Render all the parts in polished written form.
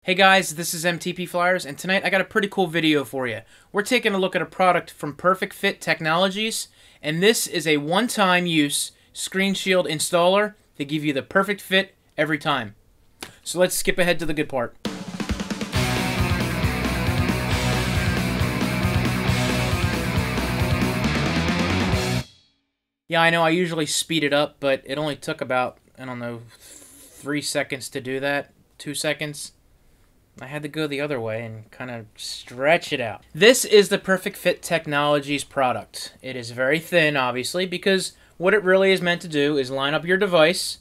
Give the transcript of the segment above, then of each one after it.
Hey guys, this is MTP Flyers, and tonight I got a pretty cool video for you. We're taking a look at a product from Prefect Fit Technologies, and this is a one-time use screen shield installer to give you the perfect fit every time. So let's skip ahead to the good part. Yeah, I know I usually speed it up, but it only took about, I don't know, 3 seconds to do that, 2 seconds. I had to go the other way and kind of stretch it out. This is the Prefect Fit Technologies product. It is very thin, obviously, because what it really is meant to do is line up your device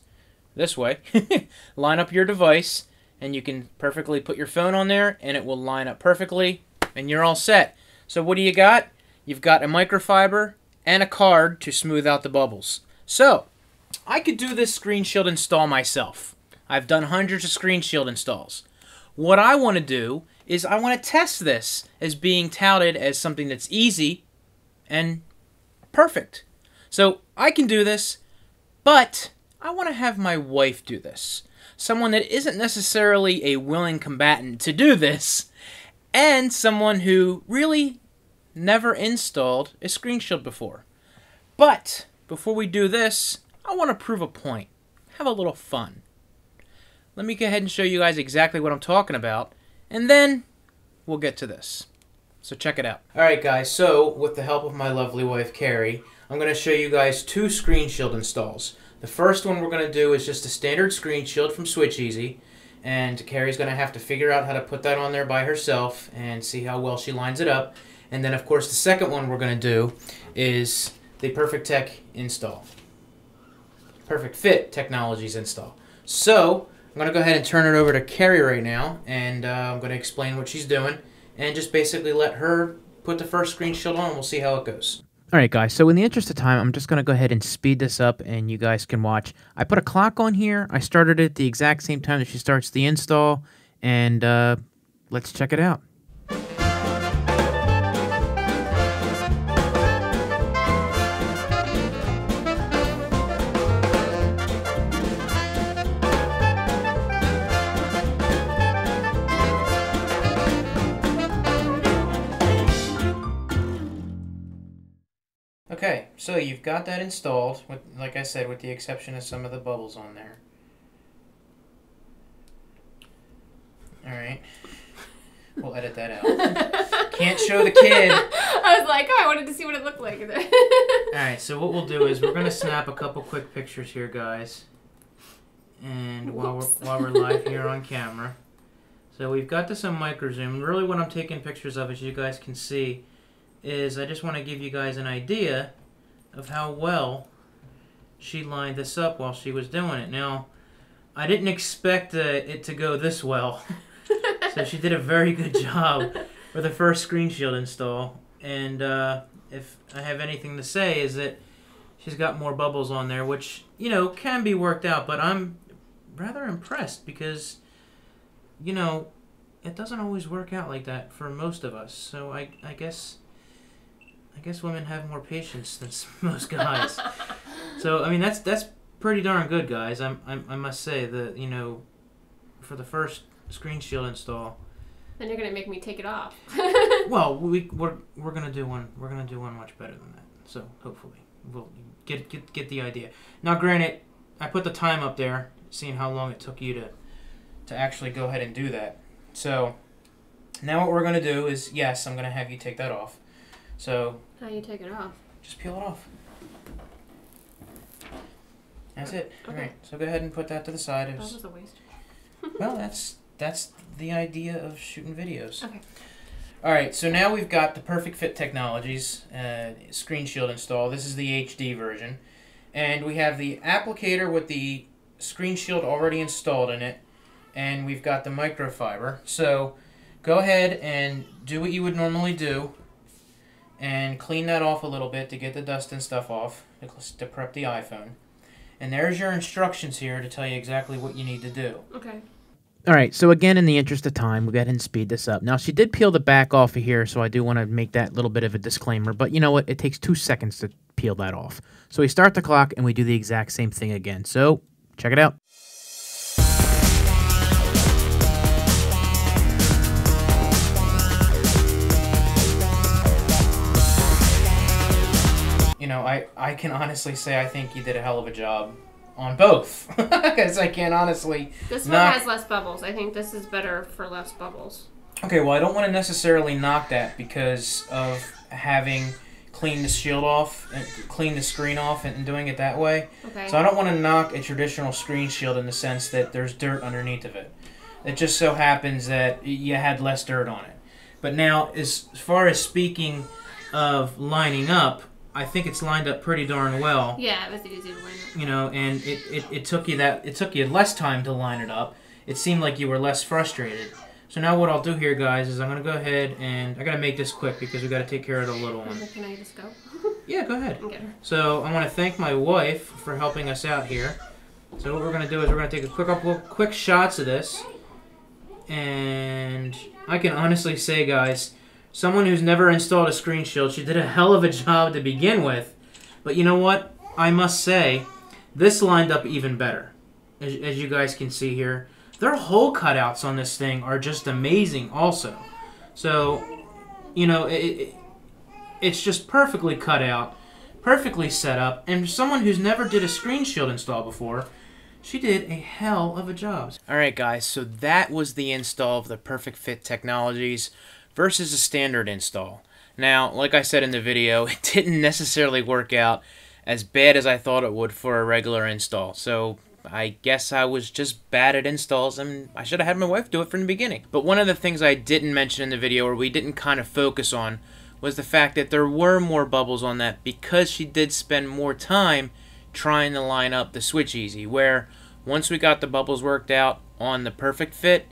this way. Line up your device, and you can perfectly put your phone on there, and it will line up perfectly, and you're all set. So what do you got? You've got a microfiber and a card to smooth out the bubbles. So, I could do this screen shield install myself. I've done hundreds of screen shield installs. What I want to do is I want to test this as being touted as something that's easy and perfect. So I can do this, but I want to have my wife do this. Someone that isn't necessarily a willing combatant to do this, and someone who really never installed a screen shield before. But before we do this, I want to prove a point. Have a little fun. Let me go ahead and show you guys exactly what I'm talking about, and then we'll get to this. So check it out. Alright guys, so with the help of my lovely wife Carrie, I'm going to show you guys 2 screen shield installs. The first one we're going to do is just a standard screen shield from SwitchEasy, and Carrie's going to have to figure out how to put that on there by herself and see how well she lines it up. And then of course the second one we're going to do is the Prefect Tech install. Prefect Fit Technologies install. So, I'm going to go ahead and turn it over to Carrie right now, and I'm going to explain what she's doing, and just basically let her put the first screen shield on, and we'll see how it goes. Alright guys, so in the interest of time, I'm just going to go ahead and speed this up, and you guys can watch. I put a clock on here. I started it at the exact same time that she starts the install, and let's check it out. Okay, so you've got that installed, with, like I said, with the exception of some of the bubbles on there. Alright. We'll edit that out. Can't show the kid. I was like, oh, I wanted to see what it looked like. Alright, so what we'll do is we're going to snap a couple quick pictures here, guys. And while we're live here on camera. So we've got this on micro zoom. Really what I'm taking pictures of, as you guys can see, is I just want to give you guys an idea of how well she lined this up while she was doing it. Now, I didn't expect it to go this well, so she did a very good job for the first screen shield install. And if I have anything to say, is that she's got more bubbles on there, which, you know, can be worked out, but I'm rather impressed because, you know, it doesn't always work out like that for most of us. So I guess women have more patience than most guys. So I mean that's pretty darn good, guys. I must say that, you know, for the first screen shield install. Then you're gonna make me take it off. Well, we're gonna do one. We're gonna do one much better than that. So hopefully we'll get the idea. Now, granted, I put the time up there, seeing how long it took you to actually go ahead and do that. So now what we're gonna do is, yes, I'm gonna have you take that off. So, how do you take it off? Just peel it off. That's it. Okay. All right. So go ahead and put that to the side. That was a waste. Well, that's the idea of shooting videos. Okay. All right. So now we've got the Prefect Fit Technologies screen shield install. This is the HD version, and we have the applicator with the screen shield already installed in it, and we've got the microfiber. So go ahead and do what you would normally do. And clean that off a little bit to get the dust and stuff off to prep the iPhone. And there's your instructions here to tell you exactly what you need to do. Okay. Alright, so again, in the interest of time, we'll go ahead and speed this up. Now, she did peel the back off of here, so I do want to make that little bit of a disclaimer. But you know what? It takes 2 seconds to peel that off. So we start the clock, and we do the exact same thing again. So, check it out. I can honestly say I think you did a hell of a job on both. Because I can honestly... This one has less bubbles. I think this is better for less bubbles. Okay, well, I don't want to necessarily knock that because of having cleaned the shield off, and cleaned the screen off and doing it that way. Okay. So I don't want to knock a traditional screen shield in the sense that there's dirt underneath of it. It just so happens that you had less dirt on it. But now, as far as speaking of lining up, I think it's lined up pretty darn well. Yeah, it was easy to line up. You know, and it took you less time to line it up. It seemed like you were less frustrated. So now what I'll do here, guys, is I'm going to go ahead and I got to make this quick because we got to take care of the little one. Can I just go? Yeah, go ahead. Okay. So I want to thank my wife for helping us out here. So what we're going to do is we're going to take a quick shots of this. And I can honestly say, guys, someone who's never installed a screen shield, she did a hell of a job to begin with. But you know what? I must say, this lined up even better. As you guys can see here. Their hole cutouts on this thing are just amazing also. So, you know, it's just perfectly cut out, perfectly set up. And for someone who's never did a screen shield install before, she did a hell of a job. Alright guys, so that was the install of the Prefect Fit technologies versus a standard install. Now, like I said in the video, it didn't necessarily work out as bad as I thought it would for a regular install. So I guess I was just bad at installs and I should have had my wife do it from the beginning. But one of the things I didn't mention in the video, or we didn't kind of focus on, was the fact that there were more bubbles on that because she did spend more time trying to line up the switch easy, where once we got the bubbles worked out on the Prefect Fit,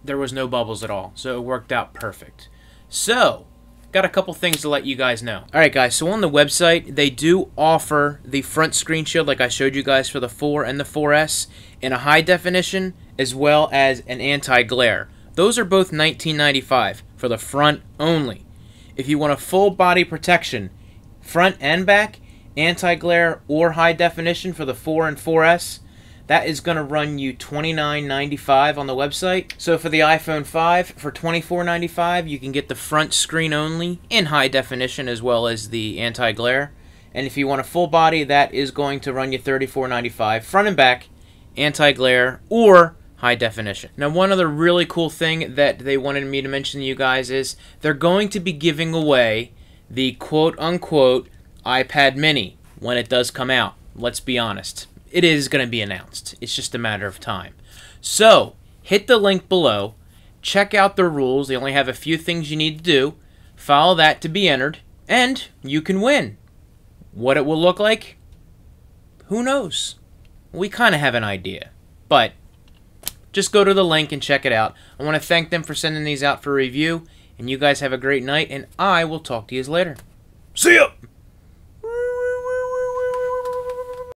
there was no bubbles at all. So it worked out perfect. So, got a couple things to let you guys know. Alright guys, so on the website, they do offer the front screen shield like I showed you guys for the 4 and the 4S in a high definition as well as an anti-glare. Those are both $19.95 for the front only. If you want a full body protection, front and back, anti-glare or high definition for the 4 and 4S, that is going to run you $29.95 on the website. So for the iPhone 5, for $24.95, you can get the front screen only in high definition as well as the anti-glare. And if you want a full body, that is going to run you $34.95, front and back, anti-glare, or high definition. Now, one other really cool thing that they wanted me to mention to you guys is they're going to be giving away the quote-unquote iPad mini when it does come out. Let's be honest. It is going to be announced. It's just a matter of time. So, hit the link below. Check out the rules. They only have a few things you need to do. Follow that to be entered. And you can win. What it will look like? Who knows? We kind of have an idea. But, just go to the link and check it out. I want to thank them for sending these out for review. And you guys have a great night. And I will talk to you later. See ya!